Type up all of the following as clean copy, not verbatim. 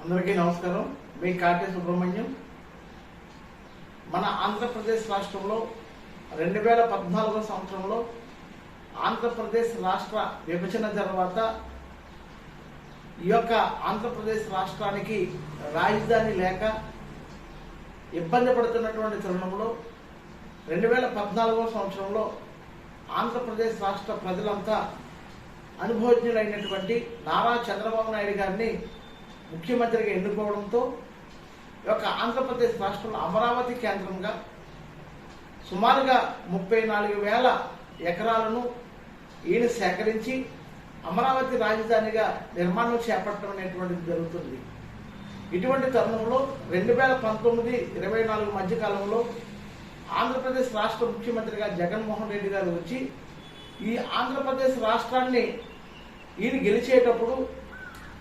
అందరికీ నమస్కారం. మీ కాటే సుబ్రహ్మణ్యం. మన ఆంధ్రప్రదేశ్ రాష్ట్రంలో 2014 సంవత్సరంలో ఆంధ్రప్రదేశ్ రాష్ట్ర విభజన తర్వాత ఈ యొక్క ఆంధ్రప్రదేశ్ రాష్ట్రానికి రాజధాని లేక ఇబ్బంది పడుతున్నటువంటి తరుణంలో 2014 సంవత్సరంలో ఆంధ్రప్రదేశ్ రాష్ట్ర ప్రజలంతా అనుభవజ్ఞులైనటువంటి నారా చంద్రబాబు నాయుడు గారిని ముఖ్యమంత్రిగా ఎన్నుకోవడంతో ఈ యొక్క ఆంధ్రప్రదేశ్ రాష్ట్రంలో అమరావతి కేంద్రంగా సుమారుగా 34,000 ఎకరాలను ఈయన సేకరించి అమరావతి రాజధానిగా నిర్మాణం చేపట్టడం అనేటువంటిది జరుగుతుంది. ఇటువంటి తరుణంలో 2019-24 మధ్యకాలంలో ఆంధ్రప్రదేశ్ రాష్ట్ర ముఖ్యమంత్రిగా జగన్మోహన్ రెడ్డి గారు వచ్చి ఈ ఆంధ్రప్రదేశ్ రాష్ట్రాన్ని ఈయన గెలిచేటప్పుడు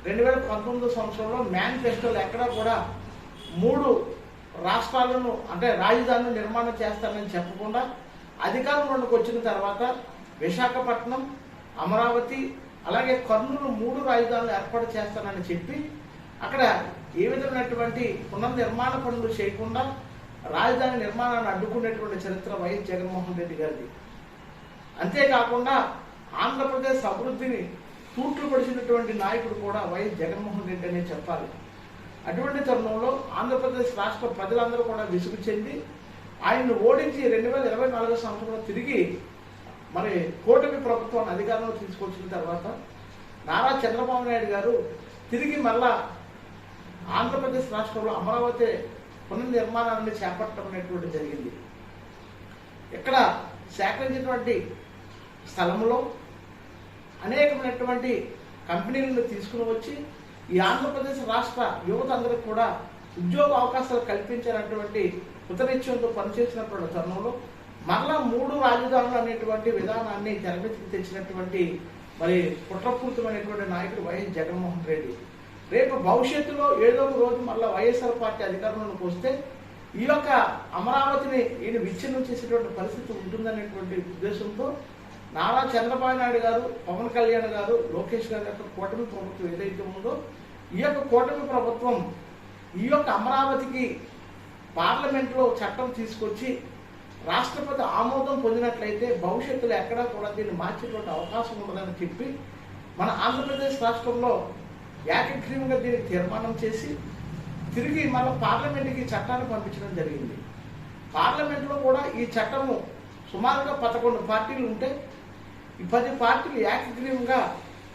2019 సంవత్సరంలో మేనిఫెస్టోలో ఎక్కడా కూడా 3 రాష్ట్రాలను అంటే రాజధానులు నిర్మాణం చేస్తానని చెప్పకుండా అధికారంలోకి వచ్చిన తర్వాత విశాఖపట్నం, అమరావతి అలాగే కర్నూలు 3 రాజధానులు ఏర్పాటు చేస్తానని చెప్పి అక్కడ ఏ విధమైనటువంటి పునర్నిర్మాణ పనులు చేయకుండా రాజధాని నిర్మాణాన్ని అడ్డుకునేటువంటి చరిత్ర వైఎస్ జగన్మోహన్ రెడ్డి గారిది. అంతేకాకుండా ఆంధ్రప్రదేశ్ అభివృద్ధిని తూట్లు పడిచినటువంటి నాయకుడు కూడా వైఎస్ జగన్మోహన్ రెడ్డి అనే చెప్పాలి. అటువంటి తరుణంలో ఆంధ్రప్రదేశ్ రాష్ట్ర ప్రజలందరూ కూడా విసుగు చెంది ఆయన్ని ఓడించి 2024 సంవత్సరంలో తిరిగి మరి కూటమి ప్రభుత్వాన్ని అధికారంలో తీసుకొచ్చిన తర్వాత నారా చంద్రబాబు నాయుడు గారు తిరిగి మళ్ళా ఆంధ్రప్రదేశ్ రాష్ట్రంలో అమరావతి పునర్నిర్మాణాన్ని చేపట్టడం అనేటువంటి జరిగింది. ఇక్కడ సేకరించినటువంటి స్థలంలో అనేకమైనటువంటి కంపెనీలను తీసుకుని వచ్చి ఈ ఆంధ్రప్రదేశ్ రాష్ట్ర యువత అందరికి కూడా ఉద్యోగ అవకాశాలు కల్పించాలన్నటువంటి కృతనిశ్చయంతో పనిచేసినటువంటి తరుణంలో మరలా 3 రాజధానులు అనేటువంటి విధానాన్ని తెరపైకి తెచ్చినటువంటి మరి కుట్రపూరితమైనటువంటి నాయకుడు వైఎస్ జగన్మోహన్ రెడ్డి. రేపు భవిష్యత్తులో ఏదో ఒక రోజు మళ్ళీ వైఎస్ఆర్ పార్టీ అధికారంలోకి వస్తే ఈ యొక్క అమరావతిని ఈయన విచ్ఛిన్నం చేసేటువంటి పరిస్థితి ఉంటుందనేటువంటి ఉద్దేశంతో నారా చంద్రబాబు నాయుడు గారు, పవన్ కళ్యాణ్ గారు, లోకేష్ గారి యొక్క కూటమి ప్రభుత్వం ఏదైతే ఉందో ఈ యొక్క కూటమి ప్రభుత్వం ఈ యొక్క అమరావతికి పార్లమెంట్లో చట్టం తీసుకొచ్చి రాష్ట్రపతి ఆమోదం పొందినట్లయితే భవిష్యత్తులో ఎక్కడా కూడా దీన్ని మార్చేటువంటి అవకాశం ఉండదని చెప్పి మన ఆంధ్రప్రదేశ్ రాష్ట్రంలో ఏకగ్రీవంగా దీన్ని తీర్మానం చేసి తిరిగి మన పార్లమెంట్కి చట్టాన్ని పంపించడం జరిగింది. పార్లమెంట్లో కూడా ఈ చట్టము సుమారుగా 11 పార్టీలు ఉంటే ఈ 10 పార్టీలు ఏకగ్రీవంగా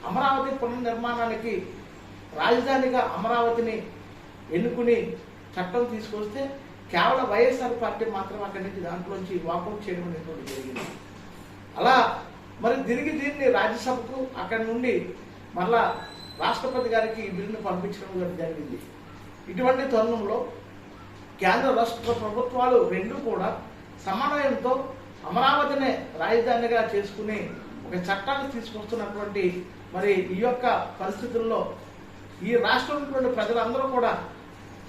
అమరావతి పునర్నిర్మాణానికి రాజధానిగా అమరావతిని ఎన్నుకుని చట్టం తీసుకొస్తే కేవలం వైఎస్ఆర్ పార్టీ మాత్రం అక్కడి నుంచి దాంట్లోంచి వాకౌట్ చేయడం అనేటువంటి జరిగింది. అలా మరి తిరిగి దీన్ని రాజ్యసభకు అక్కడి నుండి మళ్ళా రాష్ట్రపతి గారికి ఈ బిల్లును పంపించడం జరిగింది. ఇటువంటి తరుణంలో కేంద్ర రాష్ట్ర ప్రభుత్వాలు రెండూ కూడా సమన్వయంతో అమరావతినే రాజధానిగా చేసుకుని ఒక చట్టాన్ని తీసుకొస్తున్నటువంటి మరి ఈ యొక్క పరిస్థితుల్లో ఈ రాష్ట్రంలో ప్రజలందరూ కూడా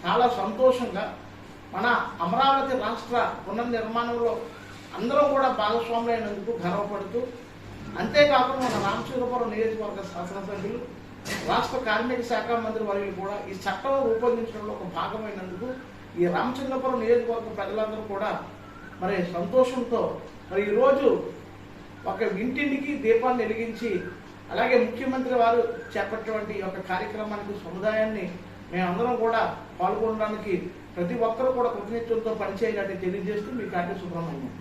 చాలా సంతోషంగా మన అమరావతి రాష్ట్ర పునర్నిర్మాణంలో అందరూ కూడా భాగస్వాములైనందుకు గర్వపడుతూ, అంతేకాకుండా మన రామచంద్రపురం నియోజకవర్గ శాసనసభ్యులు, రాష్ట్ర కార్మిక శాఖ మంత్రి వర్యులు కూడా ఈ చట్టం రూపొందించడంలో ఒక భాగమైనందుకు ఈ రామచంద్రపురం నియోజకవర్గ ప్రజలందరూ కూడా మరి సంతోషంతో మరి ఈరోజు ఒక ఇంటింటికి దీపాన్ని వెలిగించి అలాగే ముఖ్యమంత్రి వారు చేపట్టినటువంటి ఈ యొక్క కార్యక్రమానికి సముదాయాన్ని మేమందరం కూడా పాల్గొనడానికి ప్రతి ఒక్కరూ కూడా కృతజ్ఞతలతో పనిచేయాలని తెలియజేస్తూ మీ కాటే సుబ్రహ్మణ్యం.